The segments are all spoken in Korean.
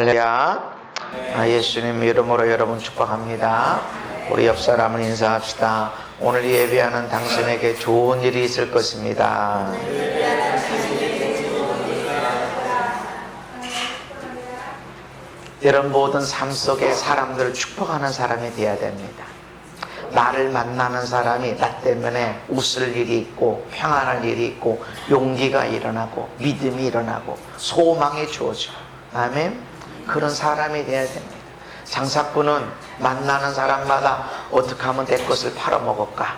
할렐루야. 예수님 이름으로 여러분 축복합니다. 우리 옆 사람을 인사합시다. 오늘 예배하는 당신에게 좋은 일이 있을 것입니다. 여러분 모든 삶 속에 사람들을 축복하는 사람이 되어야 됩니다. 나를 만나는 사람이 나 때문에 웃을 일이 있고 평안할 일이 있고 용기가 일어나고 믿음이 일어나고 소망이 주어져. 아멘. 그런 사람이 되어야 됩니다. 장사꾼은 만나는 사람마다 어떻게 하면 내 것을 팔아먹을까,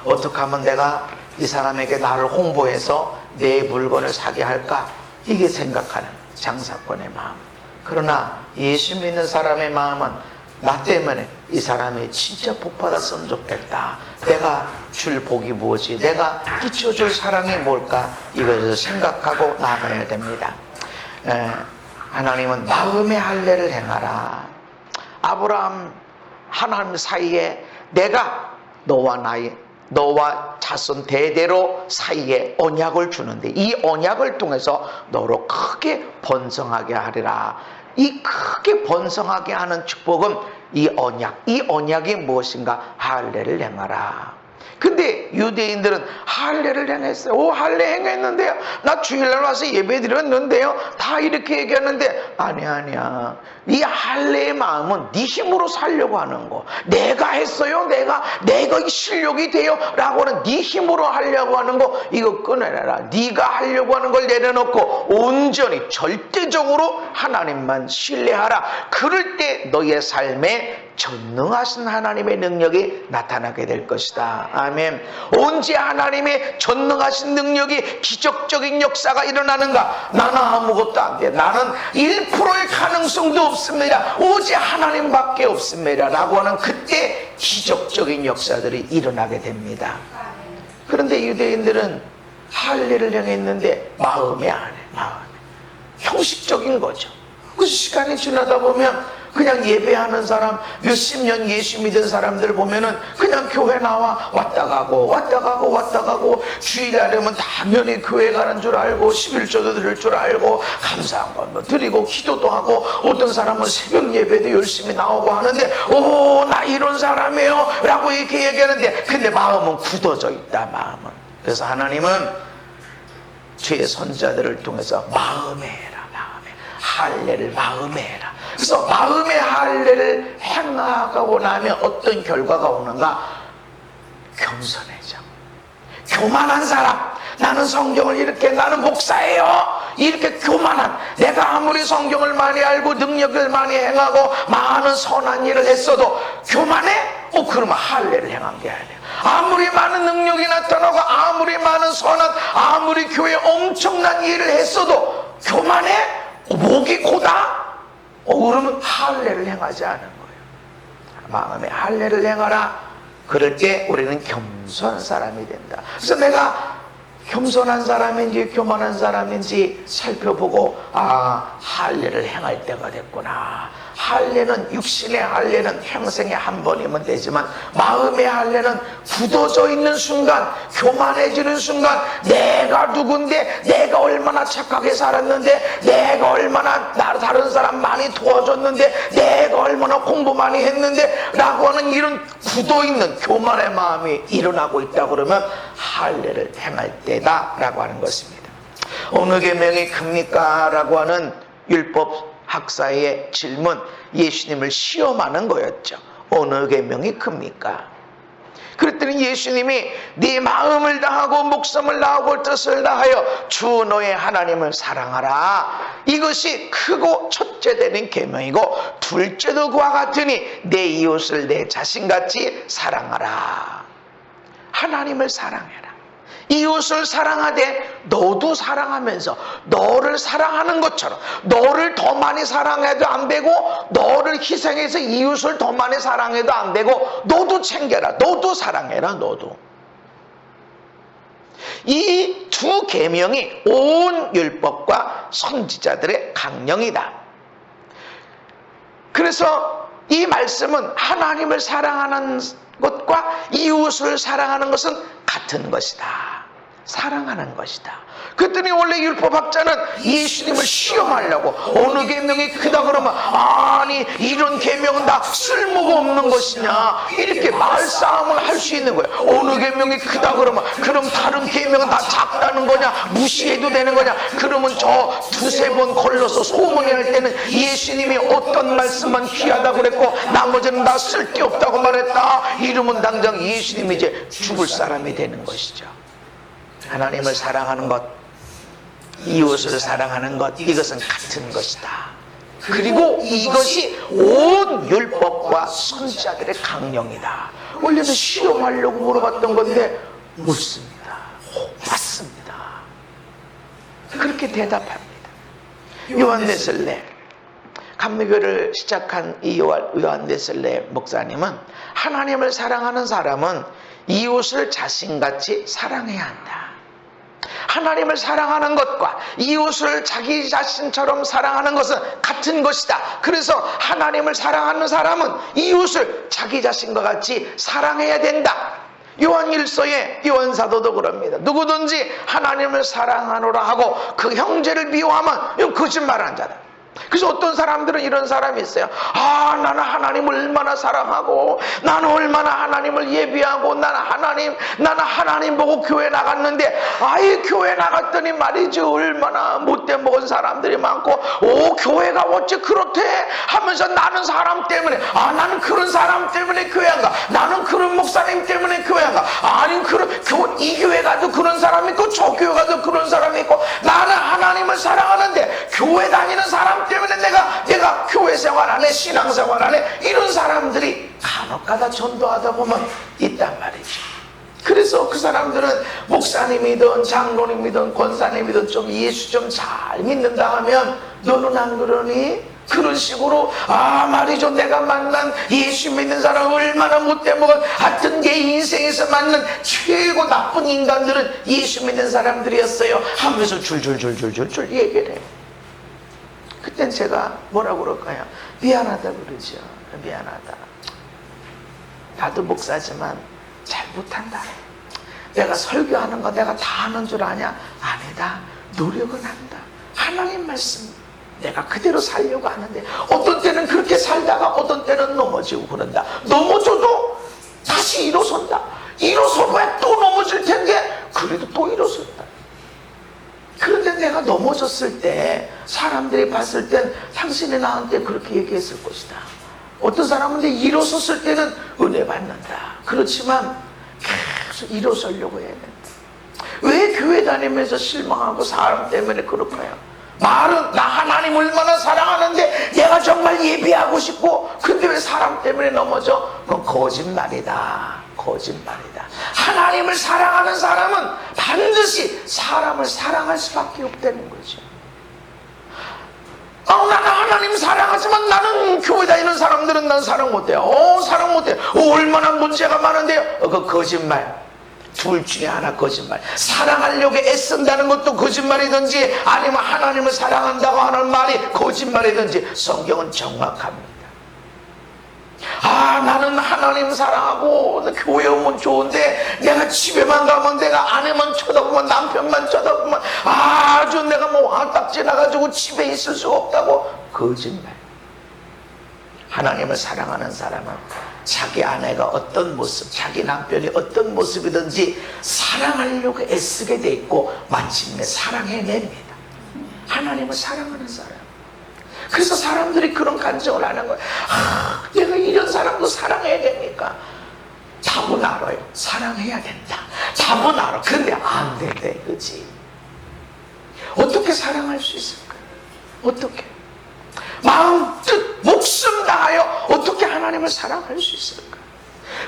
어떻게 하면 내가 이 사람에게 나를 홍보해서 내 물건을 사게 할까, 이게 생각하는 장사꾼의 마음. 그러나 예수 믿는 사람의 마음은 나 때문에 이 사람이 진짜 복 받았으면 좋겠다, 내가 줄 복이 무엇이, 내가 끼쳐줄 사랑이 뭘까, 이것을 생각하고 나가야 됩니다. 하나님은 마음의 할례를 행하라. 아브라함 하나님 사이에 내가 너와 자손 대대로 사이에 언약을 주는데 이 언약을 통해서 너로 크게 번성하게 하리라. 이 크게 번성하게 하는 축복은 이 언약이 무엇인가? 할례를 행하라. 근데 유대인들은 할례를 행했어요. 할례 행했는데요, 나 주일날 와서 예배 드렸는데요, 다 이렇게 얘기하는데 아니야. 이 할례의 마음은 네 힘으로 살려고 하는 거. 내가 했어요, 내가 실력이 돼요 라고는 네 힘으로 하려고 하는 거, 이거 끊어내라. 네가 하려고 하는 걸 내려놓고 온전히 절대적으로 하나님만 신뢰하라. 그럴 때 너의 삶에 전능하신 하나님의 능력이 나타나게 될 것이다. 아멘. 언제 하나님의 전능하신 능력이 기적적인 역사가 일어나는가? 나는 아무것도 안 돼. 나는 1%의 가능성도 없습니다. 오직 하나님밖에 없습니다. 라고 하는 그때 기적적인 역사들이 일어나게 됩니다. 그런데 유대인들은 할례를 행했는데 마음에 안 해. 형식적인 거죠. 그 시간이 지나다 보면 그냥 예배하는 사람, 몇십 년 예수 믿은 사람들 보면은 그냥 교회 나와 왔다 가고 주일날이면 당연히 교회 가는 줄 알고 11조도 드릴 줄 알고 감사한 거 드리고 기도도 하고 어떤 사람은 새벽 예배도 열심히 나오고 하는데 나 이런 사람이에요 라고 이렇게 얘기하는데 근데 마음은 굳어져 있다. 마음은. 그래서 하나님은 주의 선자들을 통해서 마음에 해라. 할례를 마음에 해라. 그래서 마음의 할례를 행하고 나면 어떤 결과가 오는가? 겸손해져. 교만한 사람, 나는 성경을 이렇게, 나는 목사예요, 이렇게 교만한, 내가 아무리 성경을 많이 알고 능력을 많이 행하고 많은 선한 일을 했어도 교만해? 그러면 할례를 행한 게 아니에요. 아무리 많은 능력이 나타나고 아무리 많은 선한, 아무리 교회에 엄청난 일을 했어도 교만해? 목이 고다? 그러면 할례를 행하지 않은 거예요. 마음에 할례를 행하라. 그럴 때 우리는 겸손한 사람이 된다. 그래서 내가 겸손한 사람인지 교만한 사람인지 살펴보고 할례를 행할 때가 됐구나. 할례는, 육신의 할례는 평생에 한 번이면 되지만 마음의 할례는 굳어져 있는 순간, 교만해지는 순간, 내가 누군데, 내가 얼마나 착하게 살았는데, 내가 얼마나 다른 사람 많이 도와줬는데, 내가 얼마나 공부 많이 했는데 라고 하는 이런 굳어있는 교만의 마음이 일어나고 있다 그러면 할례를 행할 때다 라고 하는 것입니다. 어느 계명이 큽니까? 라고 하는 율법 학사의 질문, 예수님을 시험하는 거였죠. 어느 계명이 큽니까? 그랬더니 예수님이 네 마음을 다하고 목숨을 다하고 뜻을 다하여 주 너의 하나님을 사랑하라. 이것이 크고 첫째 되는 계명이고 둘째도 그와 같으니 내 이웃을 내 자신같이 사랑하라. 하나님을 사랑해라. 이웃을 사랑하되 너도 사랑하면서 너를 사랑하는 것처럼, 너를 더 많이 사랑해도 안 되고 너를 희생해서 이웃을 더 많이 사랑해도 안 되고 너도 챙겨라. 너도 사랑해라. 너도. 이 두 계명이 온 율법과 선지자들의 강령이다. 그래서 이 말씀은 하나님을 사랑하는 것과 이웃을 사랑하는 것은 같은 것이다. 사랑하는 것이다. 그랬더니 원래 율법학자는 예수님을 시험하려고 어느 계명이 크다 그러면 아니 이런 계명은 다 쓸모가 없는 것이냐 이렇게 말싸움을 할 수 있는 거예요. 어느 계명이 크다 그러면 그럼 다른 계명은 다 작다는 거냐 무시해도 되는 거냐. 그러면 저 두세 번 걸러서 소문이 날 때는 예수님이 어떤 말씀만 귀하다고 그랬고 나머지는 다 쓸데없다고 말했다. 이러면 당장 예수님이 이제 죽을 사람이 되는 것이죠. 하나님을 사랑하는 것, 이웃을 사랑하는 것, 이것은 같은 것이다. 그리고 이것이 온 율법과 선지자들의 강령이다. 원래는 시험하려고 물어봤던 건데 묻습니다. 맞습니다. 그렇게 대답합니다. 요한 웨슬레, 감리교를 시작한 이 요한 웨슬레 목사님은 하나님을 사랑하는 사람은 이웃을 자신같이 사랑해야 한다. 하나님을 사랑하는 것과 이웃을 자기 자신처럼 사랑하는 것은 같은 것이다. 그래서 하나님을 사랑하는 사람은 이웃을 자기 자신과 같이 사랑해야 된다. 요한일서에 요한사도도 그럽니다. 누구든지 하나님을 사랑하노라 하고 그 형제를 미워하면 이건 거짓말하는 자다. 그래서 어떤 사람들은 이런 사람이 있어요. 아, 나는 하나님을 얼마나 사랑하고 나는 얼마나 하나님을 예비하고 나는 하나님 보고 교회 나갔는데 아예 교회 나갔더니 말이지 얼마나 못돼 먹은 사람들이 많고 오 교회가 어째 그렇대 하면서 나는 사람 때문에 나는 그런 사람 때문에 교회 안 가. 나는 그런 목사님 때문에 교회 안 가. 아니 이 교회 가도 그런 사람이 있고 저 교회 가도 그런 사람이 있고 나는 하나님을 사랑하는데 교회 다니는 사람 때문에 내가 교회 생활 안 해, 신앙 생활 안 해. 이런 사람들이 간혹가다 전도하다 보면 있단 말이죠. 그래서 그 사람들은 목사님이든 장로님이든 권사님이든 좀 예수 좀 잘 믿는다 하면 너는 안 그러니? 그런 식으로 말이죠. 내가 만난 예수 믿는 사람 얼마나 못돼 먹은 하여튼 내 인생에서 만난 최고 나쁜 인간들은 예수 믿는 사람들이었어요 하면서 줄줄줄 얘기를 해요. 그땐 제가 뭐라고 그럴까요? 미안하다 그러죠. 미안하다. 나도 목사지만 잘 못한다. 내가 설교하는 거 내가 다 하는 줄 아냐? 아니다. 노력은 한다. 하나님 말씀 내가 그대로 살려고 하는데 어떤 때는 그렇게 살다가 어떤 때는 넘어지고 그런다. 넘어져도 다시 일어선다. 일어서봐야 또 넘어질 텐데 그래도 또 일어선다. 그런데 내가 넘어졌을 때 사람들이 봤을 땐 당신이 나한테 그렇게 얘기했을 것이다. 어떤 사람은 일어섰을 때는 은혜 받는다. 그렇지만 계속 일어서려고 해야 된다. 왜 교회 다니면서 실망하고 사람 때문에 그럴까요? 말은 나 하나님 얼마나 사랑하는데 내가 정말 예비하고 싶고 근데 왜 사람 때문에 넘어져? 그건 거짓말이다. 거짓말이다. 하나님을 사랑하는 사람은 반드시 사람을 사랑할 수밖에 없다는 거죠. 나는 하나님 사랑하지만 나는 교회 다니는 사람들은 난 사랑 못해요. 사랑 못해요. 얼마나 문제가 많은데요. 그 거짓말. 둘 중에 하나 거짓말. 사랑하려고 애쓴다는 것도 거짓말이든지 아니면 하나님을 사랑한다고 하는 말이 거짓말이든지 성경은 정확합니다. 나는 하나님 사랑하고 교회 오면 좋은데 내가 집에만 가면 내가 아내만 쳐다보면 남편만 쳐다보면 아주 내가 화딱지 나가지고 집에 있을 수가 없다고. 거짓말. 하나님을 사랑하는 사람은 자기 아내가 어떤 모습, 자기 남편이 어떤 모습이든지 사랑하려고 애쓰게 돼 있고 마침내 사랑해냅니다. 하나님을 사랑하는 사람. 그래서 사람들이 그런 간증을 하는 거예요. 내가 이런 사람도 사랑해야 됩니까? 답은 알아요. 사랑해야 된다. 답은 알아. 근데 안 된대, 그치? 어떻게 사랑할 수 있을까요? 어떻게? 마음, 뜻, 목숨 다하여 어떻게 하나님을 사랑할 수 있을까?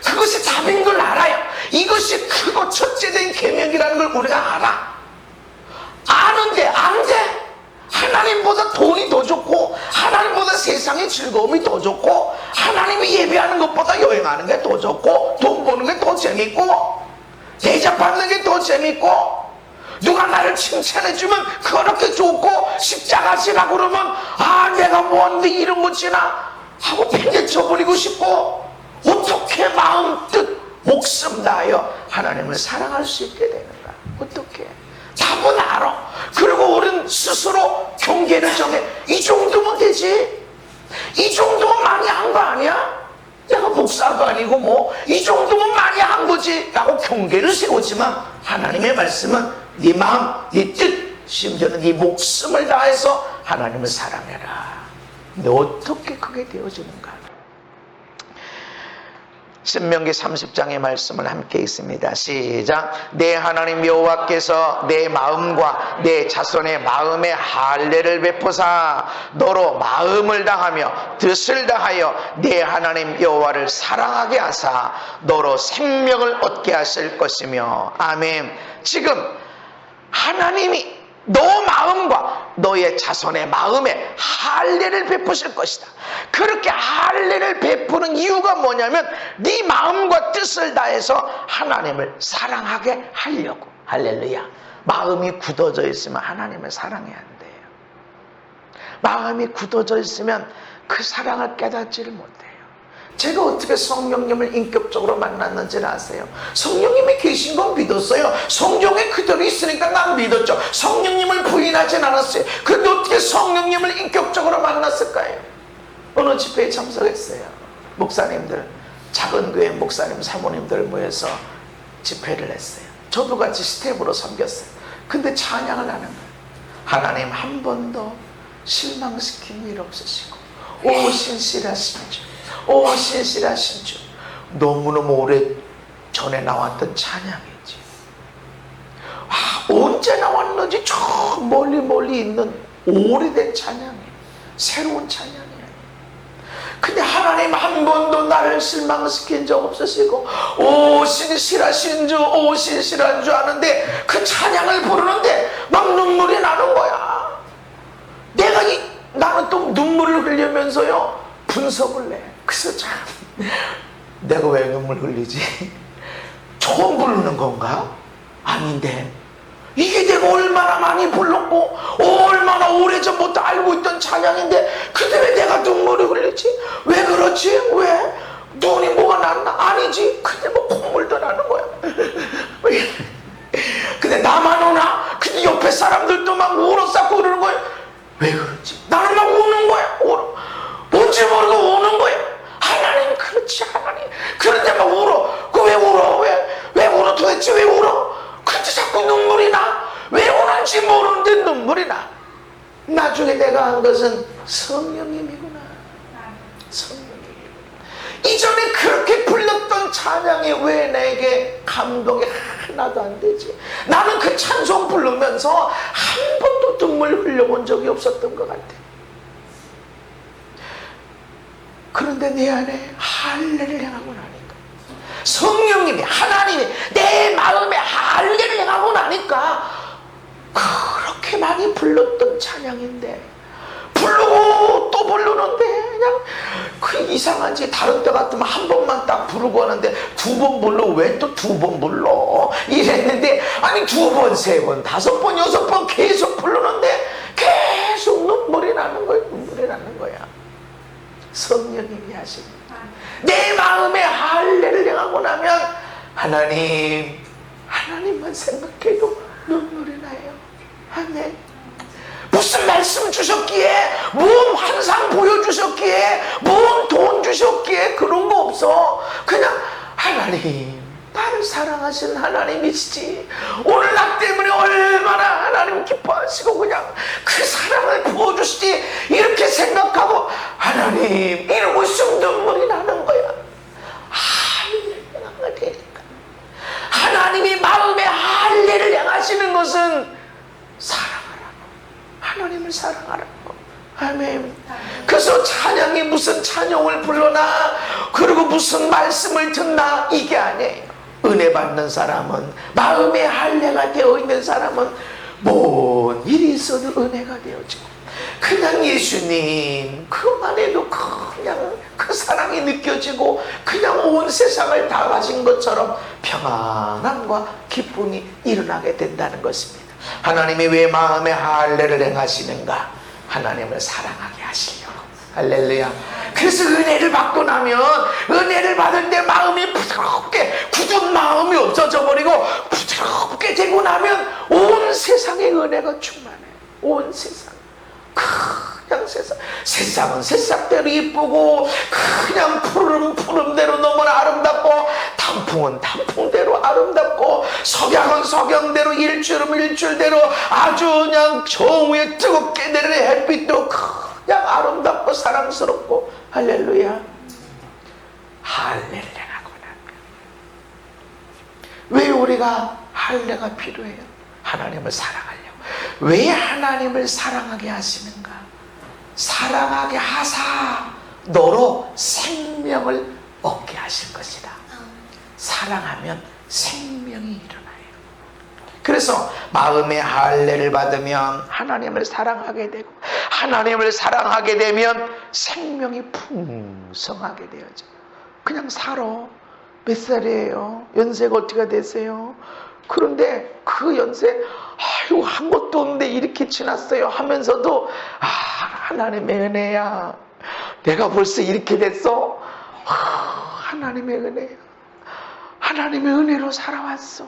그것이 답인 걸 알아요. 이것이 크고 첫째된 계명이라는 걸 우리가 알아. 아는데 안 돼. 하나님보다 돈이 더 좋고 하나님보다 세상의 즐거움이 더 좋고 하나님이 예배하는 것보다 여행하는 게 더 좋고 돈 버는 게 더 재밌고 대접받는 게 더 재밌고 누가 나를 칭찬해주면 그렇게 좋고 십자가 지라 그러면 내가 뭐하는데 이런 거 지나 하고 팽개쳐버리고 싶고 어떻게 마음 뜻 목숨 다하여 하나님을 사랑할 수 있게 되는가? 어떡해? 답은 알아. 그리고 우리는 스스로 경계를 정해. 이 정도면 되지. 이 정도면 많이 한 거 아니야? 내가 목사도 아니고 뭐 이 정도면 많이 한 거지 라고 경계를 세우지만, 하나님의 말씀은 네 마음, 네 뜻, 심지어는 네 목숨을 다해서 하나님을 사랑해라. 근데 어떻게 그게 되어지는가? 신명기 30장의 말씀을 함께 읽습니다. 시작. 내 하나님 여호와께서 내 마음과 내 자손의 마음에 할례를 베푸사 너로 마음을 다하며 뜻을 다하여 내 하나님 여호와를 사랑하게 하사 너로 생명을 얻게 하실 것이며. 아멘. 지금 하나님이 너 마음과 너의 자손의 마음에 할례를 베푸실 것이다. 그렇게 할례를 베푸는 이유가 뭐냐면 네 마음과 뜻을 다해서 하나님을 사랑하게 하려고. 할렐루야. 마음이 굳어져 있으면 하나님을 사랑해야 한대요. 마음이 굳어져 있으면 그 사랑을 깨닫지를 못해요. 제가 어떻게 성령님을 인격적으로 만났는지는 아세요? 성령님이 계신 건 믿었어요. 성경에 그대로 있으니까 난 믿었죠. 성령님을 부인하진 않았어요. 그런데 어떻게 성령님을 인격적으로 만났을까요? 어느 집회에 참석했어요. 목사님들, 작은 교회 목사님 사모님들 모여서 집회를 했어요. 저도 같이 스텝으로 섬겼어요. 근데 찬양을 하는 거예요. 하나님 한 번도 실망시킨 일 없으시고 오 신실하신 주, 오 신실하신 주. 너무너무 오래 전에 나왔던 찬양이지. 언제 나왔는지 저 멀리 있는 오래된 찬양이에요. 새로운 찬양이에요. 근데 하나님 한 번도 나를 실망시킨 적 없으시고 오 신실하신 주, 오 신실한 주 하는데 그 찬양을 부르는데 막 눈물이 나는 거야. 나는 또 눈물을 흘리면서요 분석을 해. 그래서 참 내가 왜 눈물 흘리지? 처음 부르는 건가? 아닌데 이게 내가 얼마나 많이 불렀고 얼마나 오래전부터 알고 있던 찬양인데 근데 왜 내가 눈물을 흘리지? 왜 그렇지? 왜? 눈이 뭐가 났나? 아니지. 근데 뭐 콧물도 나는 거야. 근데 나만 오나? 근데 옆에 사람들도 막 울어싸고 그러는 거야. 왜 그렇지? 나는 막 우는 거야. 뭔지 모르고 우는 거야. 하나님 그렇지 하나님. 그런데 막 울어. 그 왜 울어? 왜 울어? 도대체 왜 울어? 근데 자꾸 눈물이 나. 왜 우는지 모르는데 눈물이 나. 나중에 내가 한 것은 성령님이구나. 성령님이구나. 이전에 그렇게 불렀던 찬양이 왜 내게 감동이 하나도 안 되지? 나는 그 찬송 부르면서 한 번도 눈물 흘려본 적이 없었던 것 같아. 그런데 내 안에 할례를 행하고 나니까, 성령님이 하나님이 내 마음에 할례를 행하고 나니까 그렇게 많이 불렀던 찬양인데 부르고 또 부르는데 그냥 그 이상한지 다른 때 같으면 한 번만 딱 부르고 하는데 두 번 불러. 왜 또 두 번 불러? 이랬는데 아니 두 번, 세 번, 다섯 번, 여섯 번 계속 부르는데 계속 눈물이 나는 거야. 눈물이 나는 거야. 성령님이 하시는 내 마음에 할례를 행하고 나면 하나님만 생각해도 눈물이 나요. 아멘. 무슨 말씀 주셨기에, 뭔 환상 보여주셨기에, 뭔 돈 주셨기에 그런 거 없어. 그냥 하나님, 나를 사랑하시는 하나님이시지. 오늘 나 때문에 얼마나 하나님 기뻐하시고 그냥 그 사랑을 부어주시지 이렇게 생각하고 하나님 이러고 있으면 눈물이 나는 거야. 할례가 되니까. 하나님이 마음에 할례를 행하시는 것은 사랑하라고, 하나님을 사랑하라고. 아멘. 그래서 찬양이 무슨 찬송을 불러나 그리고 무슨 말씀을 듣나 이게 아니에요. 은혜 받는 사람은, 마음에 할례가 되어 있는 사람은 뭔 일이 있어도 은혜가 되어지고 그냥 예수님 그만 해도 그냥 그 사랑이 느껴지고 그냥 온 세상을 다 가진 것처럼 평안함과 기쁨이 일어나게 된다는 것입니다. 하나님이 왜 마음에 할례를 행하시는가? 하나님을 사랑하게 하시려고. 할렐루야. 그래서 은혜를 받고 나면 은혜를 받을 때 마음이 부드럽게 굳은 마음이 없어져 버리고 부드럽게 되고 나면 온 세상에 은혜가 충만해. 온 세상. 그냥 세상은 새싹대로 이쁘고 그냥 푸른 푸른대로 너무나 아름답고 단풍은 단풍대로 아름답고 석양은 석양대로 일출은 일출대로 아주 그냥 정오에 뜨겁게 내리는 햇빛도 그냥 아름답고 사랑스럽고 할렐루야. 할렐루야라고 하면 왜 우리가 할례가 필요해요? 하나님을 사랑하려고. 왜 하나님을 사랑하게 하시는가? 사랑하게 하사 너로 생명을 얻게 하실 것이다. 사랑하면 생명이 일어나요. 그래서 마음의 할례를 받으면 하나님을 사랑하게 되고 하나님을 사랑하게 되면 생명이 풍성하게 되어져. 그냥 살아. 몇 살이에요? 연세가 어떻게 되세요? 그런데 그 연세 아유 한 것도 없는데 이렇게 지났어요 하면서도 하나님의 은혜야. 내가 벌써 이렇게 됐어? 하나님의 은혜야. 하나님의 은혜로 살아왔어.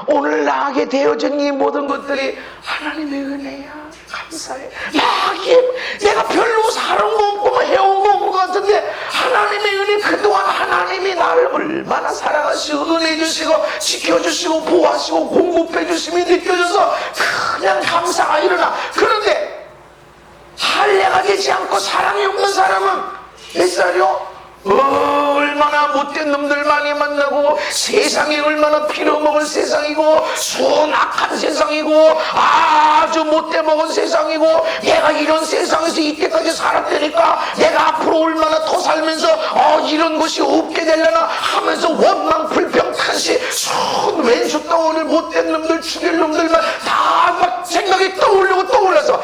오늘 나에게 되어진 이 모든 것들이 하나님의 은혜야. 감사해. 내가 별로 사는 거 없고 해온 거 없는 것 같은데 하나님의 은혜, 그동안 하나님이 나를 얼마나 사랑하시고 은혜 주시고 지켜주시고 보호하시고 공급해 주심이 느껴져서 그냥 감사가 일어나. 그런데 할례가 되지 않고 사랑이 없는 사람은 몇 살이요? 얼마나 못된 놈들 많이 만나고 세상이 얼마나 빌어먹을 세상이고 순악한 세상이고 아주 못돼 먹은 세상이고 내가 이런 세상에서 이때까지 살았다니까 내가 앞으로 얼마나 더 살면서 이런 것이 없게 되려나 하면서 원망 불평 탄식 왼수 떠오를 못된 놈들 죽일 놈들만 다 막 생각이 떠올라서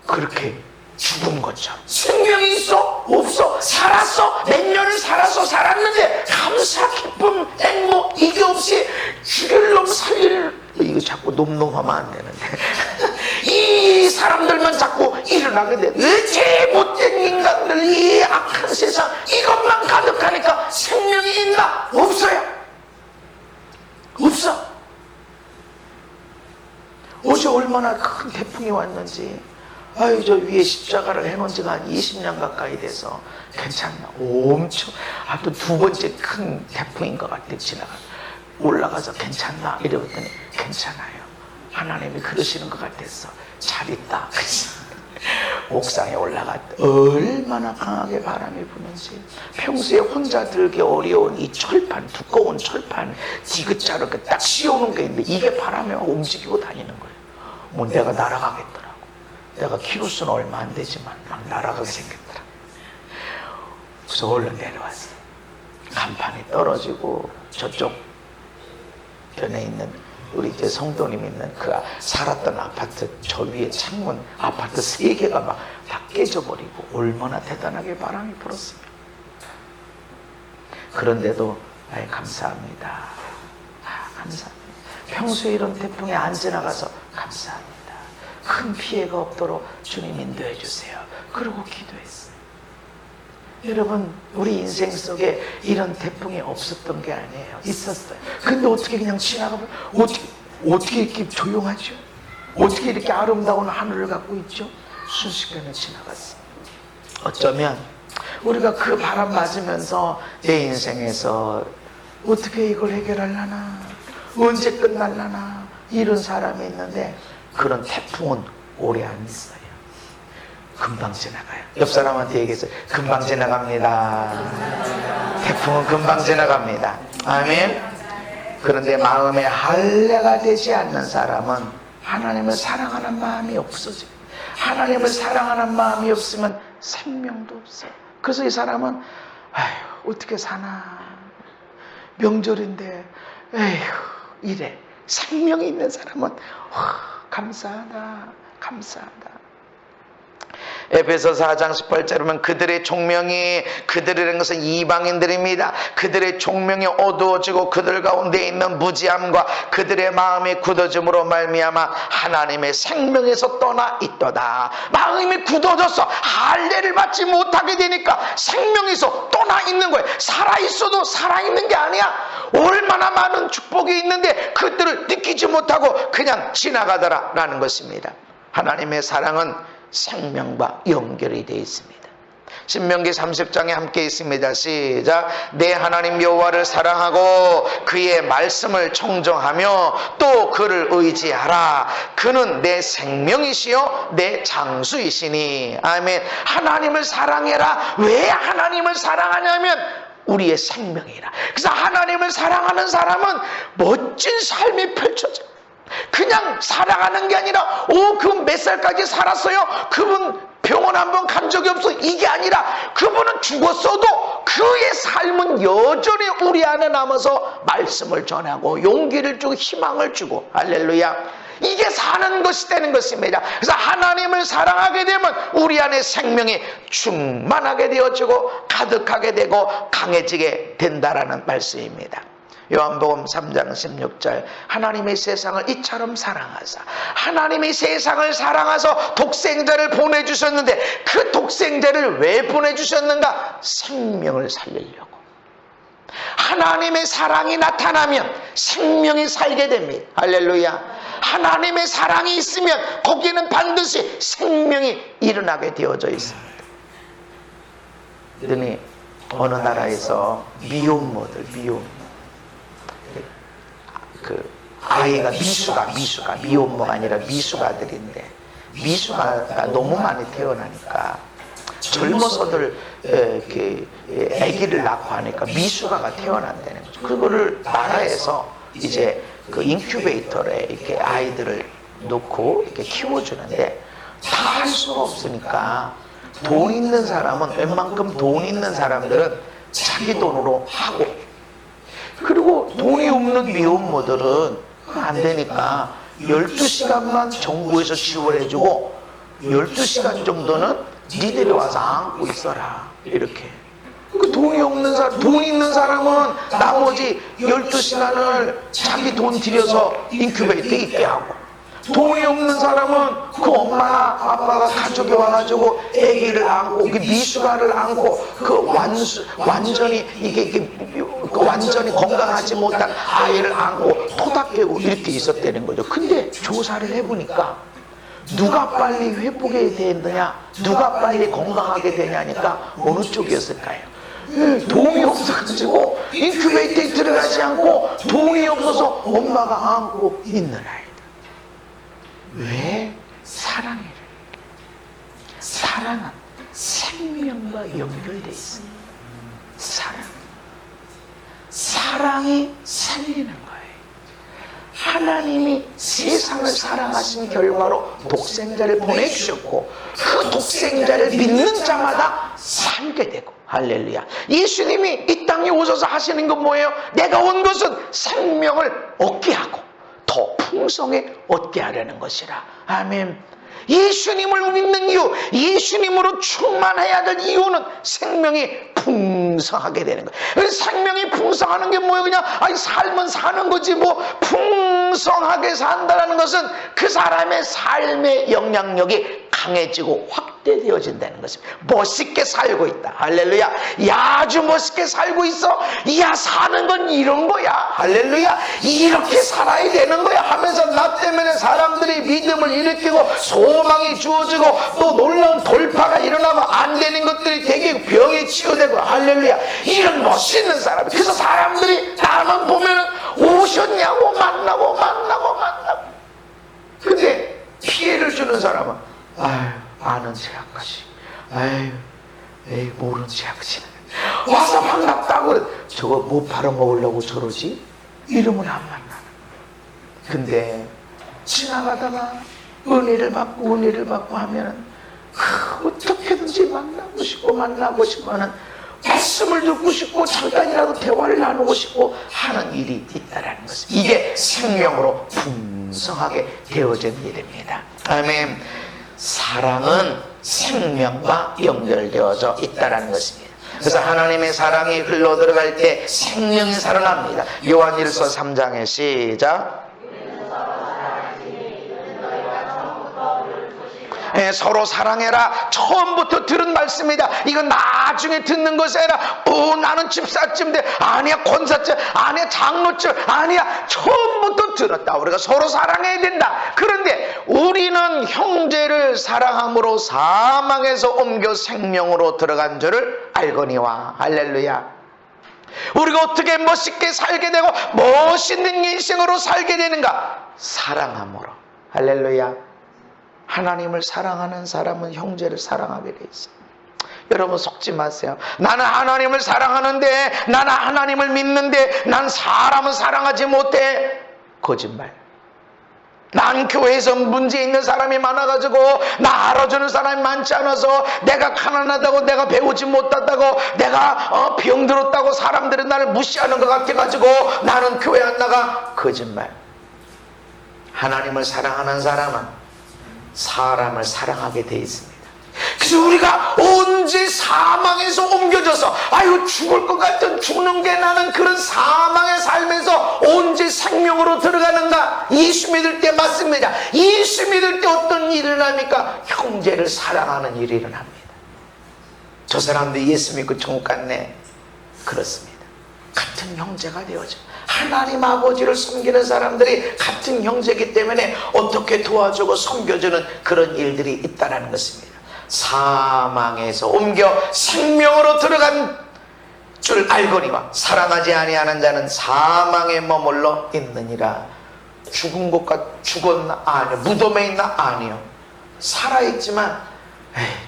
그렇게 죽은 것처럼. 생명이 있어? 없어? 살았어? 몇 년을 살아서 살았는데 감사, 기쁨, 행복 이게 없이 죽일 놈 살릴 이거 자꾸 놈놈하면 안 되는데 이 사람들만 자꾸 일어나게 돼. 제일 못된 인간들 이 악한 세상 이것만 가득하니까 생명이 있나? 없어요. 없어. 어제 얼마나 큰 태풍이 왔는지 아유 저 위에 십자가를 해놓은 지가 한 20년 가까이 돼서 괜찮나? 엄청 또 두 번째 큰 태풍인 것 같아. 지나가 올라가서 괜찮나? 이러더니 괜찮아요. 하나님이 그러시는 것 같았어. 잘 있다. 옥상에 올라갔다. 얼마나 강하게 바람이 부는지. 평소에 혼자 들기 어려운 이 철판, 두꺼운 철판 디귿자로 딱 씌워놓은 게 있는데 이게 바람에 움직이고 다니는 거예요. 뭐 내가 날아가겠더라. 내가 키로수는 얼마 안 되지만 막 날아가게 생겼더라. 그래서 얼른 내려왔어. 간판이 떨어지고 저쪽 편에 있는 우리 이제 성도님 있는 그 살았던 아파트 저 위에 창문 아파트 3개가 막 다 깨져버리고 얼마나 대단하게 바람이 불었으면. 그런데도 감사합니다. 감사합니다. 평소에 이런 태풍에 안 지나가서 감사합니다. 큰 피해가 없도록 주님 인도해 주세요. 그러고 기도했어요. 여러분 우리 인생 속에 이런 태풍이 없었던 게 아니에요. 있었어요. 근데 어떻게 그냥 지나가면 어떻게 이렇게 조용하죠? 어떻게 이렇게 아름다운 하늘을 갖고 있죠? 순식간에 지나갔어요. 어쩌면 우리가 그 바람 맞으면서 내 인생에서 어떻게 이걸 해결하려나, 언제 끝날려나 이런 사람이 있는데 그런 태풍은 오래 안 있어요. 금방 지나가요. 옆 사람한테 얘기했어요. 금방 지나갑니다. 태풍은 금방 지나갑니다. 아멘. 그런데 마음에 할례가 되지 않는 사람은 하나님을 사랑하는 마음이 없어져요. 하나님을 사랑하는 마음이 없으면 생명도 없어요. 그래서 이 사람은 아휴 어떻게 사나, 명절인데 에휴 이래. 생명이 있는 사람은 감사하다 감사하다. 에베소서 4장 18절에 보면 그들의 총명이, 그들이라는 것은 이방인들입니다. 그들의 총명이 어두워지고 그들 가운데 있는 무지함과 그들의 마음이 굳어짐으로 말미암아 하나님의 생명에서 떠나 있도다. 마음이 굳어져서 할례를 받지 못하게 되니까 생명에서 떠나 있는 거예요. 살아있어도 살아있는 게 아니야. 얼마나 많은 축복이 있는데 그들을 느끼지 못하고 그냥 지나가더라라는 것입니다. 하나님의 사랑은 생명과 연결이 되어 있습니다. 신명기 30장에 함께 있습니다. 시작. 내 하나님 여호와를 사랑하고 그의 말씀을 청정하며 또 그를 의지하라. 그는 내 생명이시요 내 장수이시니. 아멘. 하나님을 사랑해라. 왜 하나님을 사랑하냐면 우리의 생명이라. 그래서 하나님을 사랑하는 사람은 멋진 삶이 펼쳐져요. 그냥 살아가는 게 아니라 그 몇 살까지 살았어요? 그분 병원 한번 간 적이 없어. 이게 아니라 그분은 죽었어도 그의 삶은 여전히 우리 안에 남아서 말씀을 전하고 용기를 주고 희망을 주고. 할렐루야. 이게 사는 것이 되는 것입니다. 그래서 하나님을 사랑하게 되면 우리 안에 생명이 충만하게 되어지고 가득하게 되고 강해지게 된다라는 말씀입니다. 요한복음 3장 16절 하나님의 세상을 이처럼 사랑하사 하나님의 세상을 사랑하사 독생자를 보내주셨는데 그 독생자를 왜 보내주셨는가? 생명을 살리려고. 하나님의 사랑이 나타나면 생명이 살게 됩니다. 할렐루야. 하나님의 사랑이 있으면 거기는 반드시 생명이 일어나게 되어져 있습니다. 그러니 어느 나라에서 미혼모들, 그 아이가 미혼모가 아니라 미숙아들인데 미숙아가 너무 많이 태어나니까 젊어서들 이렇게 아기를 낳고 하니까 미숙아가 태어난다는 거죠. 그거를 나라에서 이제 그 인큐베이터에 이렇게 아이들을 놓고 이렇게 키워주는데 다 할 수가 없으니까 돈 있는 사람은 웬만큼 돈 있는 사람들은 자기 돈으로 하고, 그리고 돈이 없는 미혼모들은 안 되니까 12시간만 정부에서 지원해주고 12시간 정도는 니들이 와서 안고 있어라. 이렇게. 그 돈이 없는 사람, 돈 있는 사람은 나머지 12시간을 자기 돈 들여서 인큐베이터에 있게 하고, 돈이 없는 사람은 그 엄마나 아빠가 가족이 와가지고 아기를 안고 그 미숙아를 안고 그 완전히 완전히 건강하지 못한 아이를 안고 토닥대고 이렇게 있었다는 거죠. 근데 조사를 해보니까 누가 빨리 회복이 되느냐, 누가 빨리 건강하게 되냐니까 어느 쪽이었을까요? 돈이 없어가지고 인큐베이터에 들어가지 않고 돈이 없어서 엄마가 안고 있는 아이들. 왜? 사랑이래. 사랑은 생명과 연결되어 있습니다. 사랑이 살리는 거예요. 하나님이 세상을 사랑하신 결과로 독생자를 보내주셨고 그 독생자를 믿는 자마다 살게 되고. 할렐루야. 예수님이 이 땅에 오셔서 하시는 건 뭐예요? 내가 온 것은 생명을 얻게 하고 더 풍성히 얻게 하려는 것이라. 아멘. 예수님을 믿는 이유, 예수님으로 충만해야 될 이유는 생명이 풍성하게 되는 거예요. 생명이 풍성하는 게 뭐예요? 그냥 삶은 사는 거지 뭐. 풍성하게 산다는 것은 그 사람의 삶의 영향력이 강해지고 확대되어진다는 것입니다. 멋있게 살고 있다. 할렐루야. 야, 아주 멋있게 살고 있어. 야, 사는 건 이런 거야. 할렐루야. 이렇게 살아야 되는 거야 하면서 나 때문에 사람들이 믿음을 일으키고 소망이 주어지고 또 놀라운 돌파가 일어나고 안 되는 것들이 되게 병이 치유되고. 할렐루야. 이런 멋있는 사람. 그래서 사람들이 나만 보면 오셨냐고 만나고. 근데 피해를 주는 사람은 아는 제약까지. 모르는 제약까지. 와서 반갑다고. 저거 뭐 팔아먹으려고 저러지? 이러면 안 만나는. 근데 지나가다가 은혜를 받고 하면은 어떻게든지 만나고 싶고 하는, 말씀을 듣고 싶고 잠깐이라도 대화를 나누고 싶고 하는 일이 있다라는 것입니다. 이게 생명으로 풍성하게 되어진 일입니다. 아멘. 사랑은 생명과 연결되어져 있다는 것입니다. 그래서 하나님의 사랑이 흘러 들어갈 때 생명이 살아납니다. 요한일서 3장에 시작. 네, 서로 사랑해라. 처음부터 들은 말씀이다. 이건 나중에 듣는 것이 아니라 나는 집사쯤 돼. 아니야 권사쯤. 아니야 장로쯤. 아니야 처음부터 들었다. 우리가 서로 사랑해야 된다. 그런데 우리는 형제를 사랑함으로 사망에서 옮겨 생명으로 들어간 줄을 알거니와. 할렐루야. 우리가 어떻게 멋있게 살게 되고 멋있는 인생으로 살게 되는가? 사랑함으로. 할렐루야. 하나님을 사랑하는 사람은 형제를 사랑하게 돼 있어요. 여러분 속지 마세요. 나는 하나님을 사랑하는데, 나는 하나님을 믿는데 난 사람은 사랑하지 못해. 거짓말. 난 교회에서 문제 있는 사람이 많아가지고 나 알아주는 사람이 많지 않아서 내가 가난하다고, 내가 배우지 못한다고, 내가 병들었다고 사람들이 나를 무시하는 것 같아가지고 나는 교회 안 나가. 거짓말. 하나님을 사랑하는 사람은 사람을 사랑하게 돼 있습니다. 그래서 우리가 언제 사망에서 옮겨져서 죽을 것 같은, 죽는 게 나는 그런 사망의 삶에서 언제 생명으로 들어가는가? 예수 믿을 때 맞습니다. 예수 믿을 때 어떤 일이 일어납니까? 형제를 사랑하는 일이 일어납니다. 저 사람도 예수 믿고 천국 갔네. 그렇습니다. 같은 형제가 되어져. 하나님 아버지를 섬기는 사람들이 같은 형제이기 때문에 어떻게 도와주고 섬겨주는 그런 일들이 있다는 것입니다. 사망에서 옮겨 생명으로 들어간 줄 알거니와 사랑하지 아니하는 자는 사망에 머물러 있느니라. 죽은 것과 죽었나? 아니요. 무덤에 있나? 아니요. 살아있지만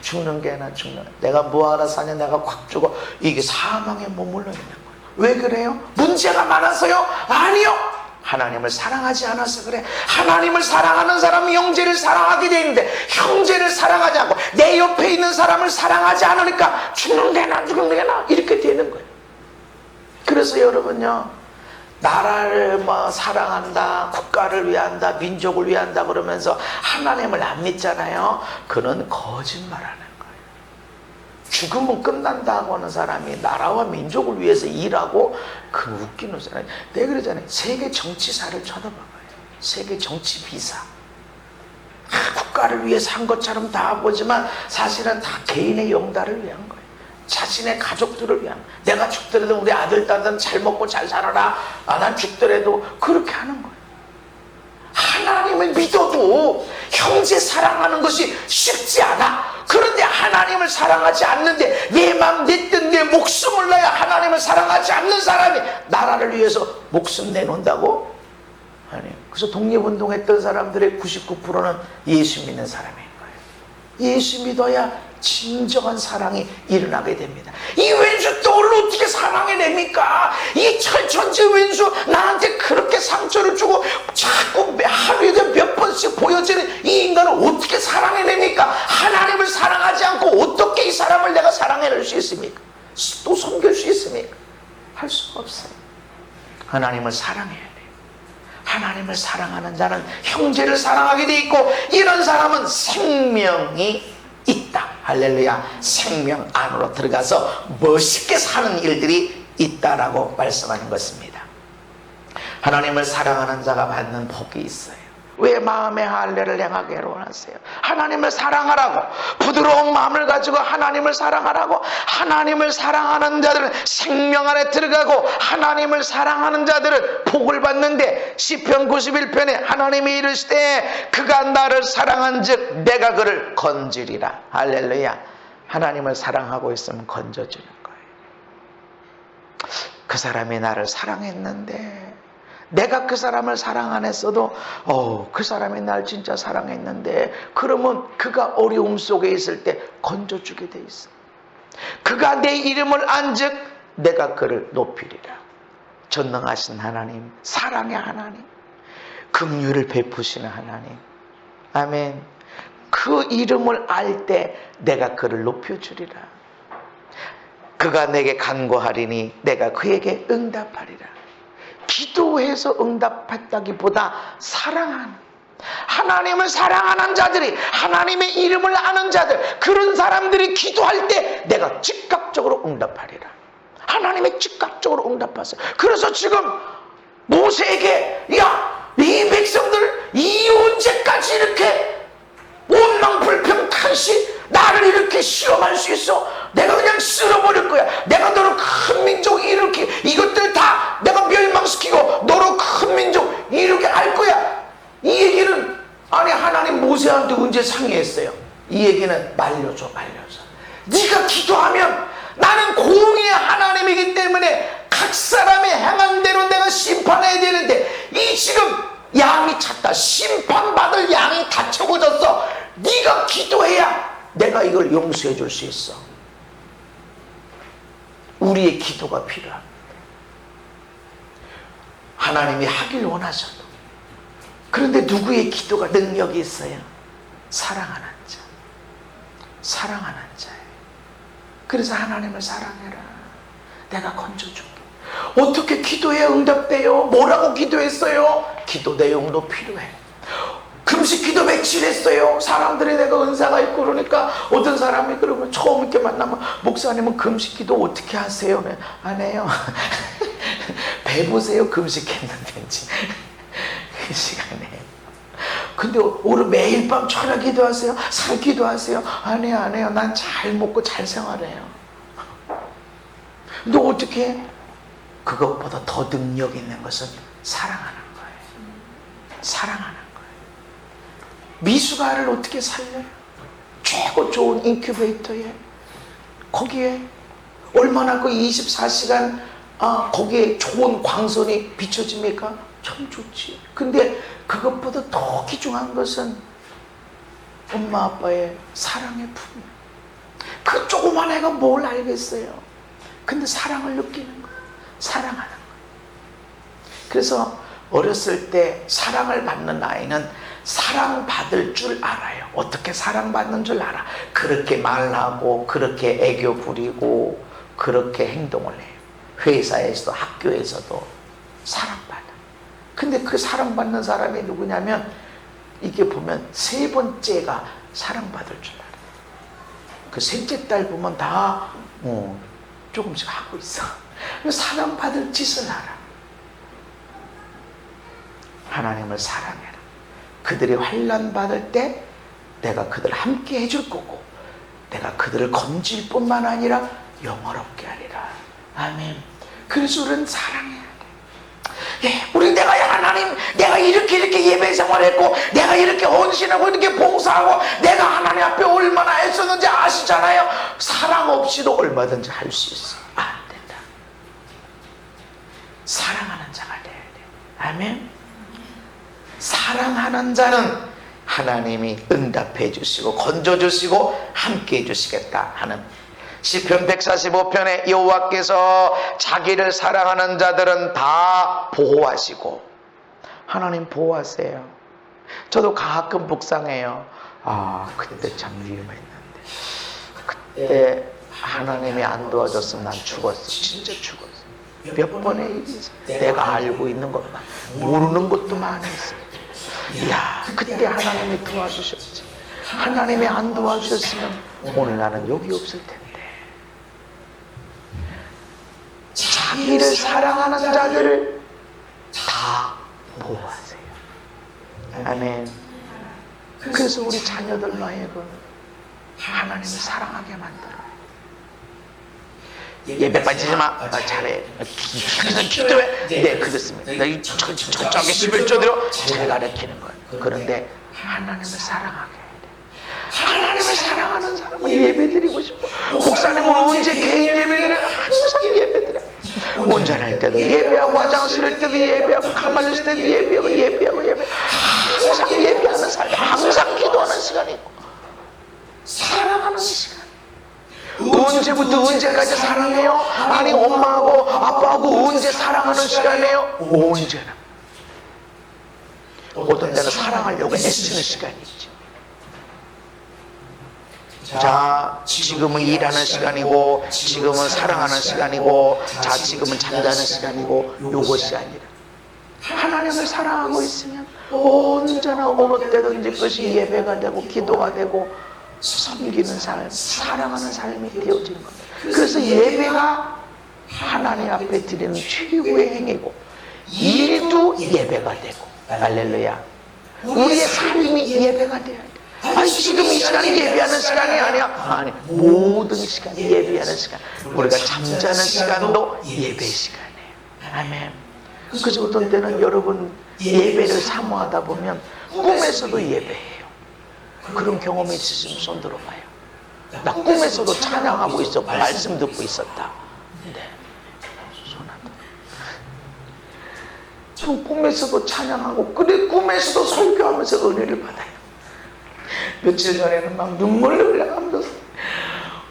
죽는 게 아니라 죽는, 내가 뭐하러 사냐, 내가 콱 죽어. 이게 사망에 머물러 있는 거예요. 왜 그래요? 문제가 많아서요? 아니요. 하나님을 사랑하지 않아서 그래. 하나님을 사랑하는 사람은 형제를 사랑하게 되는데, 형제를 사랑하지 않고 내 옆에 있는 사람을 사랑하지 않으니까 죽는 게 나, 죽는 게 나, 이렇게 되는 거예요. 그래서 여러분요, 나라를 사랑한다, 국가를 위한다, 민족을 위한다 그러면서 하나님을 안 믿잖아요. 그는 거짓말하는 거예요. 죽으면 끝난다고 하는 사람이 나라와 민족을 위해서 일하고, 그 웃기는 사람이. 내가 그러잖아요. 세계 정치사를 쳐다봐봐요. 세계 정치 비사. 국가를 위해서 한 것처럼 다 보지만 사실은 다 개인의 영달을 위한 거예요. 자신의 가족들을 위한. 내가 죽더라도 우리 아들, 딸은 잘 먹고 잘 살아라. 난 죽더라도 그렇게 하는 거예요. 하나님을 믿어도 형제 사랑하는 것이 쉽지 않아. 그런데 하나님을 사랑하지 않는데, 내 맘, 내 뜻, 내 목숨을 내야 하나님을 사랑하지 않는 사람이 나라를 위해서 목숨 내놓는다고? 아니. 그래서 독립운동했던 사람들의 99%는 예수 믿는 사람인 거예요. 예수 믿어야 진정한 사랑이 일어나게 됩니다. 이 왼수 또를 어떻게 사랑해냅니까? 이 철천지 왼수 나한테 그렇게 상처를 주고 자꾸 하루에 몇 번씩 보여지는 이 인간을 어떻게 사랑해냅니까? 하나님을 사랑하지 않고 어떻게 이 사람을 내가 사랑해낼 수 있습니까? 또 섬길 수 있습니까? 할 수가 없어요. 하나님을 사랑해야 돼요. 하나님을 사랑하는 자는 형제를 사랑하게 돼 있고, 이런 사람은 생명이 있다. 할렐루야. 생명 안으로 들어가서 멋있게 사는 일들이 있다라고 말씀하는 것입니다. 하나님을 사랑하는 자가 받는 복이 있어요. 왜 마음의 할례를 행하게 원하세요? 하나님을 사랑하라고. 부드러운 마음을 가지고 하나님을 사랑하라고. 하나님을 사랑하는 자들은 생명 안에 들어가고, 하나님을 사랑하는 자들은 복을 받는데, 시편 91편에 하나님이 이르시되 그가 나를 사랑한 즉 내가 그를 건지리라. 할렐루야. 하나님을 사랑하고 있으면 건져주는 거예요. 그 사람이 나를 사랑했는데, 내가 그 사람을 사랑 안 했어도 그 사람이 날 진짜 사랑했는데, 그러면 그가 어려움 속에 있을 때 건져주게 돼 있어. 그가 내 이름을 안즉 내가 그를 높이리라. 전능하신 하나님, 사랑의 하나님, 긍휼을 베푸시는 하나님. 아멘. 그 이름을 알 때 내가 그를 높여주리라. 그가 내게 간구하리니 내가 그에게 응답하리라. 기도해서 응답했다기보다 사랑하는, 하나님을 사랑하는 자들이, 하나님의 이름을 아는 자들, 그런 사람들이 기도할 때 내가 즉각적으로 응답하리라. 하나님이 즉각적으로 응답하세요. 그래서 지금 모세에게, 야, 이 백성들 이 언제까지 이렇게 원망불평탄시 나를 이렇게 실험할 수 있어? 내가 그냥 쓸어버릴 거야. 내가 너를 큰 민족 이렇게, 이것들 다 내가 멸망시키고 너로 큰 민족 이렇게 할 거야. 이 얘기는, 아니, 하나님 모세한테 언제 상의했어요? 이 얘기는 말려줘. 네가 기도하면 나는 공의의 하나님이기 때문에 각 사람의 행한 대로 내가 심판해야 되는데, 이 지금 양이 찼다, 심판받을 양이 다 적어졌어. 네가 기도해야 내가 이걸 용서해 줄 수 있어. 우리의 기도가 필요합니다. 하나님이 하길 원하셔도. 그런데 누구의 기도가 능력이 있어요? 사랑하는 자. 사랑하는 자예요. 그래서 하나님을 사랑해라. 내가 건져줄게. 어떻게 기도해야 응답돼요? 뭐라고 기도했어요? 기도 내용도 필요해. 금식 기도 며칠 했어요? 사람들이 내가 은사가 있고 그러니까 어떤 사람이 그러면 처음 이렇게 만나면, 목사님은 금식 기도 어떻게 하세요? 안 해요. 배보세요. 금식했는지. 그 시간에. 근데 오늘 매일 밤 철야 기도하세요? 살 기도하세요? 안 해요. 난 잘 먹고 잘 생활해요. 너 어떻게 해? 그것보다 더 능력 있는 것은 사랑하는 거예요. 사랑하는 거예요. 미숙아를 어떻게 살려요? 최고 좋은 인큐베이터에, 거기에 얼마나 그 24시간 거기에 좋은 광선이 비춰집니까? 참 좋지. 근데 그것보다 더 귀중한 것은 엄마 아빠의 사랑의 품. 그 조그만 애가 뭘 알겠어요? 근데 사랑을 느끼는 거예요. 사랑하는 거예요. 그래서 어렸을 때 사랑을 받는 아이는 사랑받을 줄 알아요. 어떻게 사랑받는 줄 알아. 그렇게 말하고, 그렇게 애교 부리고, 그렇게 행동을 해요. 회사에서도 학교에서도 사랑받아. 근데 그 사랑받는 사람이 누구냐면, 이게 보면 세 번째가 사랑받을 줄 알아요. 그 셋째 딸 보면 다 조금씩 하고 있어. 사랑받을 짓을 알아. 하나님을 사랑해라. 그들이 환난 받을 때 내가 그들을 함께 해줄 거고, 내가 그들을 건질 뿐만 아니라 영화롭게 하리라. 아멘. 그래서 우리는 사랑해야 돼. 예, 우리 내가 하나님, 내가 이렇게 예배 생활했고, 내가 이렇게 헌신하고, 이렇게 봉사하고, 내가 하나님 앞에 얼마나 애썼는지 아시잖아요. 사랑 없이도 얼마든지 할 수 있어. 안 된다. 사랑하는 자가 돼야 돼. 아멘. 사랑하는 자는 하나님이 응답해 주시고 건져 주시고 함께 해 주시겠다 하는, 시편 145편에 여호와께서 자기를 사랑하는 자들은 다 보호하시고, 하나님 보호하세요. 저도 가끔 묵상해요. 그때 참 위험했는데, 그때 하나님이 안 도와줬으면 난 죽었어. 진짜 죽었어. 몇 번의 일이지. 내가 알고 있는 것만, 모르는 것도 많았어. 이야, 그때 하나님이 도와주셨지. 하나님이 안 도와주셨으면 오늘 나는 여기 없을 텐데. 자기를 사랑하는 자들을 다 보호하세요. 아멘. 그래서 우리 자녀들로 하여금 하나님을 사랑하게 만들어요. 예배 빠지지 마. 잘해. 기도해. 네, 그렇습니다. 저쪽에 11조대로 잘 가르치는 거예요. 그런데 하나님을 사랑하게 해야 돼. 하나님을 사랑하는 사람은 예배 드리고 싶어. 목사님은 언제 개인 예배를 항상 예배 드려. 운전할 때도 예배하고, 화장실 할 때도 예배하고, 가만히 있을 때도 예배하고 항상 예배하는 사람, 항상 기도하는 시간이 있고, 사랑하는 시간. 언제부터 언제까지 사랑해요? 아니, 엄마하고 아빠하고 언제 사랑하는 시간이에요? 언제나. 어떤 때는 사랑하려고 애쓰는 시간이 있죠. 자, 지금은 일하는 시간이고, 지금은 사랑하는 시간이고, 자, 지금은 잠자는 시간이고, 요것이 아니라 하나님을 사랑하고 있으면 언제나 어느 때든지 그것이 예배가 되고 기도가 되고 섬기는 삶, 사랑하는 삶이 되어지는 겁니다. 그래서 예배가 하나님 앞에 드리는 최고의 행위고 일도 예배가 되고, 할렐루야. 우리의 삶이 예배가 돼야 돼. 아니 지금 이 시간이 예배하는 시간이 아니야. 아니, 모든 시간이 예배하는 시간. 우리가 잠자는 시간도 예배 시간이에요. 아멘. 그래서 어떤 때는 여러분 예배를 사모하다 보면 꿈에서도 예배해요. 그런 경험이 있으시면 손 들어봐요. 나 꿈에서도 찬양하고 있었고 말씀 듣고 있었다. 네. 손 안 들어. 저 꿈에서도 찬양하고 그래 꿈에서도 설교하면서 은혜를 받아요. 며칠 전에는 막 눈물을 흘려가면서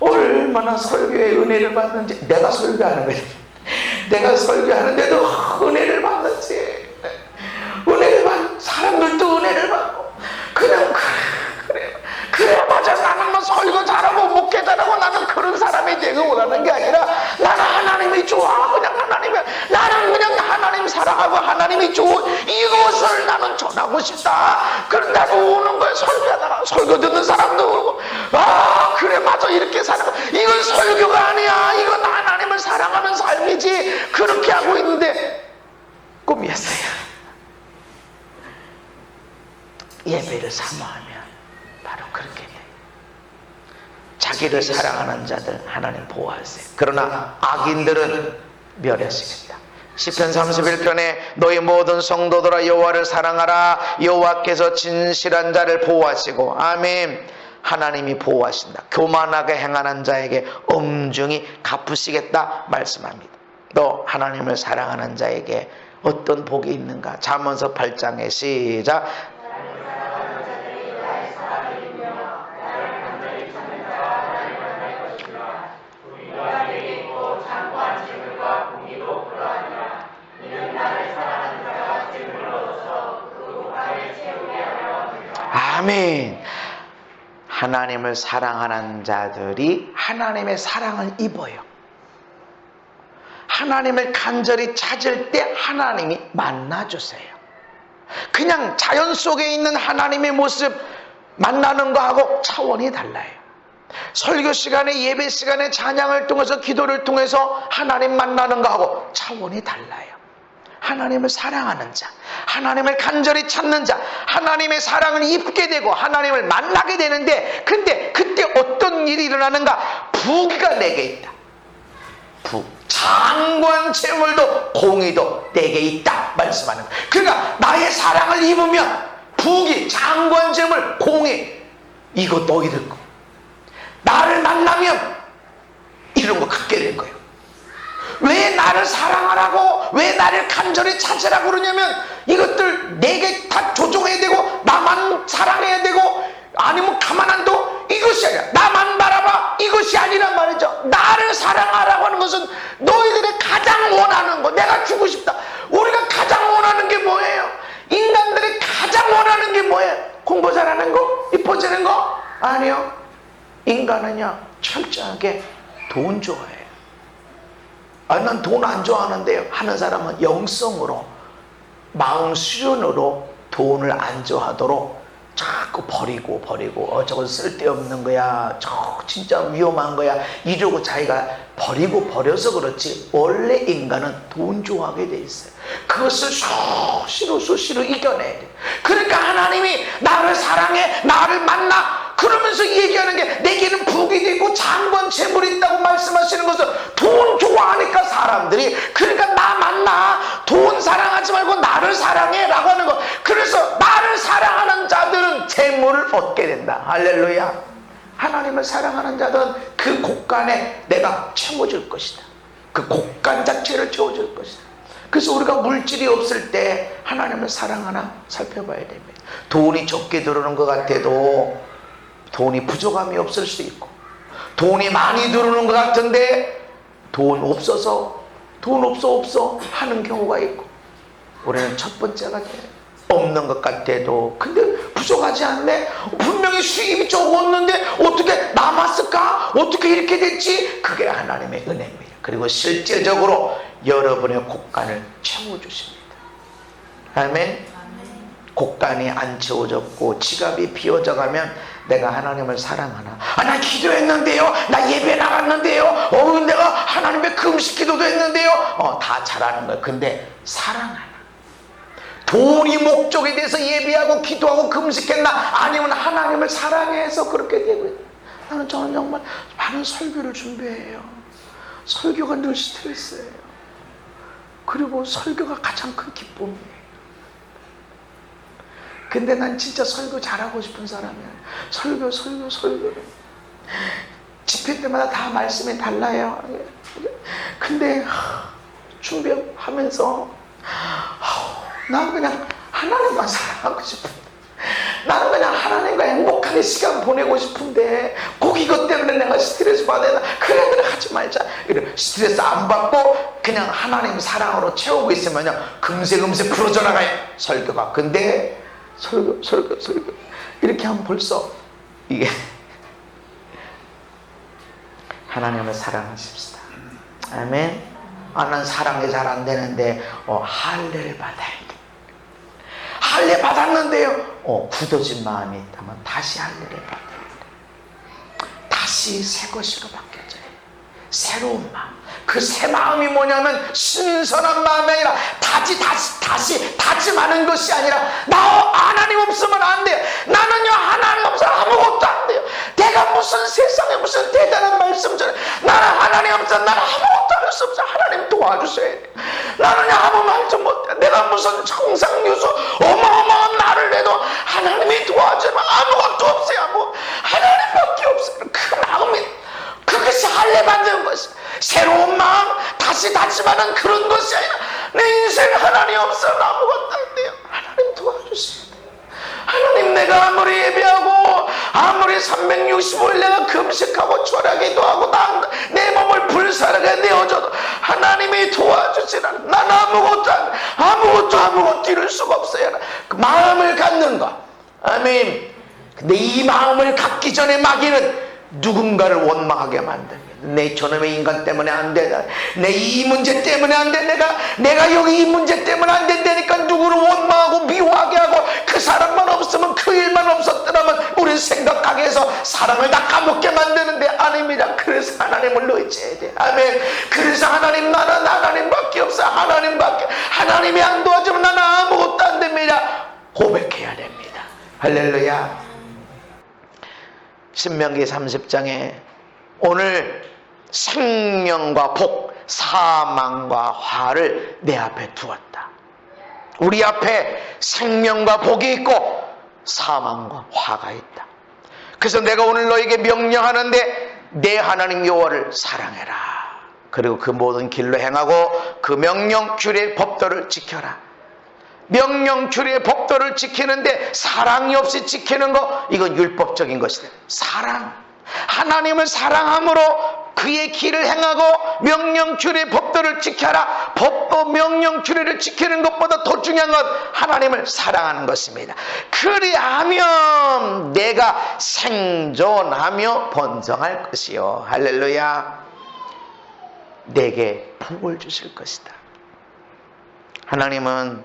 얼마나 설교의 은혜를 받는지. 내가 설교하는 거지. 내가 설교하는데도 은혜를 받는지. 은혜를 받는 사람들도 은혜를 받고 그냥 그래 맞아. 나는 뭐 설교 잘하고 목회 잘하고 나는 그런 사람이 되고 원하는 게 아니라 나는 하나님이 좋아. 그냥 나는 그냥 하나님 사랑하고 하나님이 좋은 이것을 나는 전하고 싶다. 그런다고 오는 거야. 설교하다가 설교 듣는 사람도 오고 아 그래 맞아 이렇게 살아. 이건 설교가 아니야. 이건 하나님을 사랑하는 삶이지. 그렇게 하고 있는데 꿈이었어요. 예배를 사모하면 바로 그렇게 돼요. 자기를 사랑하는 자들 하나님 보호하세요. 그러나 악인들은 멸하시겠다. 시편 31편에 너희 모든 성도들아 여호와를 사랑하라. 여호와께서 진실한 자를 보호하시고, 아멘. 하나님이 보호하신다. 교만하게 행하는 자에게 엄중히 갚으시겠다 말씀합니다. 너 하나님을 사랑하는 자에게 어떤 복이 있는가? 잠언서 8장에 시작. 아멘. 하나님을 사랑하는 자들이 하나님의 사랑을 입어요. 하나님을 간절히 찾을 때 하나님이 만나주세요. 그냥 자연 속에 있는 하나님의 모습 만나는 거하고 차원이 달라요. 설교 시간에 예배 시간에 찬양을 통해서 기도를 통해서 하나님 만나는 거하고 차원이 달라요. 하나님을 사랑하는 자, 하나님을 간절히 찾는 자, 하나님의 사랑을 입게 되고 하나님을 만나게 되는데, 근데 그때 어떤 일이 일어나는가? 부귀가 내게 있다. 장관 재물도 공의도 내게 있다 말씀하는 거예요. 그러니까 나의 사랑을 입으면 부귀, 장관 재물, 공의 이거 너희들 거. 나를 만나면 이런 거 갖게 된 거예요. 왜 나를 사랑하라고, 왜 나를 간절히 찾으라고 그러냐면 이것들 내게 다 조종해야 되고 나만 사랑해야 되고 아니면 가만 안 둬 이것이 아니라 나만 바라봐 이것이 아니란 말이죠. 나를 사랑하라고 하는 것은 너희들이 가장 원하는 거. 내가 주고 싶다. 우리가 가장 원하는 게 뭐예요? 인간들이 가장 원하는 게 뭐예요? 공부 잘하는 거? 이뻐지는 거? 아니요. 인간은요 철저하게 돈 좋아해요. 난 돈 안 좋아하는데요 하는 사람은 영성으로 마음 수준으로 돈을 안 좋아하도록 자꾸 버리고 저건 쓸데없는 거야, 저 진짜 위험한 거야 이러고 자기가 버려서 그렇지 원래 인간은 돈 좋아하게 돼 있어요. 그것을 수시로 이겨내야 돼. 그러니까 하나님이 나를 사랑해, 나를 만나 그러면서 얘기하는 게 내게는 부귀도 있고 장관 재물이 있다고 말씀하시는 것은 돈 좋아하니까 사람들이, 그러니까 나 만나, 돈 사랑하지 말고 나를 사랑해 라고 하는 거. 그래서 나를 사랑하는 자들은 재물을 얻게 된다. 할렐루야. 하나님을 사랑하는 자들은 그 곳간에 내가 채워줄 것이다. 그 곳간 자체를 채워줄 것이다. 그래서 우리가 물질이 없을 때 하나님을 사랑하나 살펴봐야 됩니다. 돈이 적게 들어오는 것 같아도 돈이 부족함이 없을 수 있고, 돈이 많이 들어오는 것 같은데 돈 없어 하는 경우가 있고, 우리는 첫 번째가 돼요. 없는 것 같아도 근데 부족하지 않네, 분명히 수입이 적었는데 어떻게 남았을까, 어떻게 이렇게 됐지, 그게 하나님의 은혜입니다. 그리고 실제적으로 여러분의 곳간을 채워주십니다. 아멘. 곡간이 안 채워졌고 지갑이 비워져 가면 내가 하나님을 사랑하나? 나 기도했는데요, 나 예배 나갔는데요, 내가 하나님의 금식 기도도 했는데요, 다 잘하는 거예요. 근데 사랑하나? 돈이 목적에 대해서 예배하고 기도하고 금식했나? 아니면 하나님을 사랑해서 그렇게 되고 있나? 저는 정말 많은 설교를 준비해요. 설교가 늘 스트레스예요. 그리고 설교가 가장 큰 기쁨이에요. 근데 난 진짜 설교 잘하고 싶은 사람이야. 설교. 집회 때마다 다 말씀이 달라요. 근데 준비하면서 나는 그냥 하나님만 사랑하고 싶은데, 나는 그냥 하나님과 행복하게 시간 보내고 싶은데 꼭 이것 때문에 내가 스트레스 받아야 되나? 그래 하지 말자. 스트레스 안 받고 그냥 하나님 사랑으로 채우고 있으면요, 금세 풀어져 나가요, 설교가. 근데 설교 이렇게 하면 벌써 이게 하나님을 사랑하십시다. 아멘. 난 사랑이 잘 안 되는데 할례를 받아야 돼. 할례 받았는데요, 굳어진 마음이 있다면 다시 할례를 받아야 돼. 다시 새 것으로 바뀌어져요. 새로운 마음. 그 새 마음이 뭐냐면 신선한 마음이 아니라 다시 다짐하는 것이 아니라, 나 하나님 없으면 안 돼요. 나는요, 하나님 없으면 아무것도 안 돼요. 내가 무슨 세상에 무슨 대단한 말씀 전해. 나는 하나님 없으면 나는 아무것도 할 수 없어. 하나님 도와주셔야 돼. 나는요, 아무 말도 못해. 내가 무슨 청상유수 어마어마한 말을 해도 하나님이 도와주면 아무것도 없어요. 하나님밖에 없어요. 그 마음이, 그것이 할례 받는 것이, 새로운 마음, 다시 다짐하는 그런 것이 아니라, 내 인생 하나님 없으면 아무것도 안 돼요. 하나님 도와주세요. 하나님, 내가 아무리 예배하고 아무리 365일 내가 금식하고 초라기도 하고 내 몸을 불사르게 내어줘도 하나님이 도와주시라. 난 아무것도 이룰 수가 없어요. 그 마음을 갖는 것. 아멘. 근데 이 마음을 갖기 전에 마귀는 누군가를 원망하게 만듭니다. 내 저놈의 인간 때문에 안 돼. 내 이 문제 때문에 안 돼. 내가 여기 이 문제 때문에 안 된다니까 누구를 원망하고 미워하게 하고, 그 사람만 없으면, 그 일만 없었더라면 우리 생각하게 해서 사랑을 다 까먹게 만드는데 아닙니다. 그래서 하나님을 의지해야 돼. 아멘. 그래서 하나님, 나는 하나님밖에 없어. 하나님이 안 도와주면 나는 아무것도 안 됩니다. 고백해야 됩니다. 할렐루야. 신명기 30장에 오늘 생명과 복, 사망과 화를 내 앞에 두었다. 우리 앞에 생명과 복이 있고 사망과 화가 있다. 그래서 내가 오늘 너에게 명령하는데, 내 하나님 여호와를 사랑해라. 그리고 그 모든 길로 행하고 그 명령 규례 법도를 지켜라. 명령 규례 법도를 지키는데 사랑이 없이 지키는 거, 이건 율법적인 것이다. 사랑, 하나님을 사랑함으로 그의 길을 행하고 명령 규례 법도를 지켜라. 법도 명령 규례를 지키는 것보다 더 중요한 건 하나님을 사랑하는 것입니다. 그리하면 내가 생존하며 번성할 것이요, 할렐루야, 내게 복을 주실 것이다. 하나님은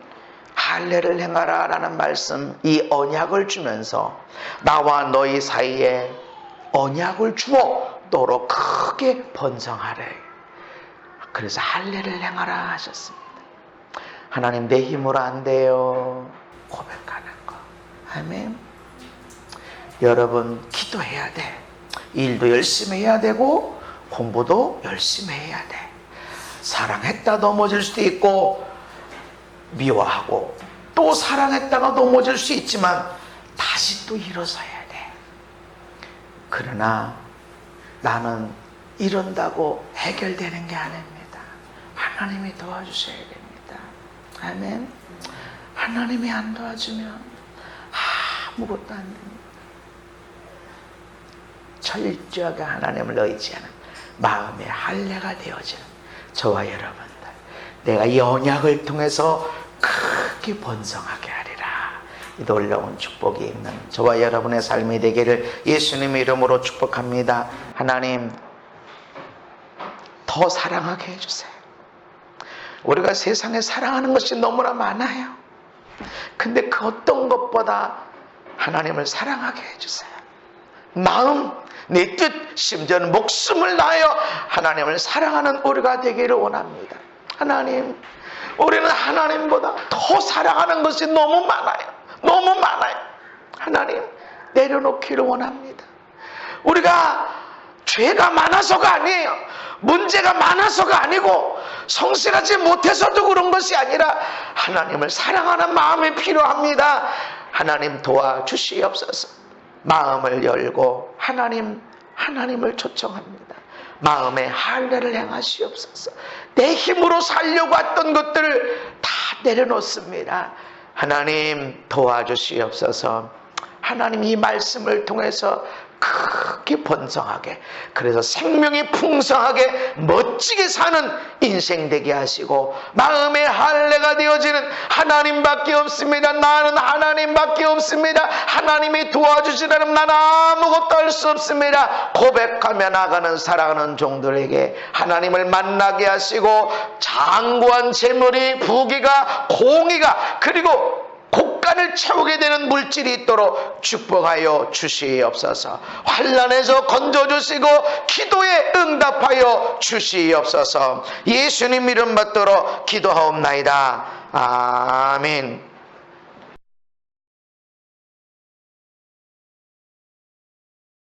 할례를 행하라 라는 말씀, 이 언약을 주면서 나와 너희 사이에 언약을 주어 너로 크게 번성하래. 그래서 할례를 행하라 하셨습니다. 하나님, 내 힘으로 안 돼요. 고백하는 거. 아멘. 여러분, 기도해야 돼. 일도 열심히 해야 되고 공부도 열심히 해야 돼. 사랑했다 넘어질 수도 있고 미워하고 또 사랑했다가 넘어질 수 있지만 다시 또 일어서야 돼. 그러나 나는 이런다고 해결되는 게 아닙니다. 하나님이 도와주셔야 됩니다. 아멘. 하나님이 안 도와주면 아무것도 안 됩니다. 철저하게 하나님을 의지하는 마음의 할례가 되어지는 저와 여러분들, 내가 이 언약을 통해서 크게 번성하게 하리라. 이 놀라운 축복이 있는 저와 여러분의 삶이 되기를 예수님의 이름으로 축복합니다. 하나님, 더 사랑하게 해주세요. 우리가 세상에 사랑하는 것이 너무나 많아요. 근데 그 어떤 것보다 하나님을 사랑하게 해주세요. 마음, 내 뜻, 심지어는 목숨을 다하여 하나님을 사랑하는 우리가 되기를 원합니다. 하나님, 우리는 하나님보다 더 사랑하는 것이 너무 많아요. 너무 많아요. 하나님, 내려놓기를 원합니다. 우리가 죄가 많아서가 아니에요. 문제가 많아서가 아니고 성실하지 못해서도 그런 것이 아니라 하나님을 사랑하는 마음이 필요합니다. 하나님 도와주시옵소서. 마음을 열고 하나님을 초청합니다. 마음의 할례를 행하시옵소서. 내 힘으로 살려고 했던 것들을 다 내려놓습니다. 하나님 도와주시옵소서. 하나님 이 말씀을 통해서 크게 번성하게, 그래서 생명이 풍성하게 멋지게 사는 인생 되게 하시고, 마음의 할례가 되어지는 하나님밖에 없습니다. 나는 하나님밖에 없습니다. 하나님이 도와주시라면 나는 아무것도 할 수 없습니다. 고백하며 나가는 사랑하는 종들에게 하나님을 만나게 하시고, 장구한 재물이, 부귀가, 공의가, 그리고 곳간을 채우게 되는 물질이 있도록 축복하여 주시옵소서. 환난에서 건져주시고 기도에 응답하여 주시옵소서. 예수님 이름 받들어 기도하옵나이다. 아멘.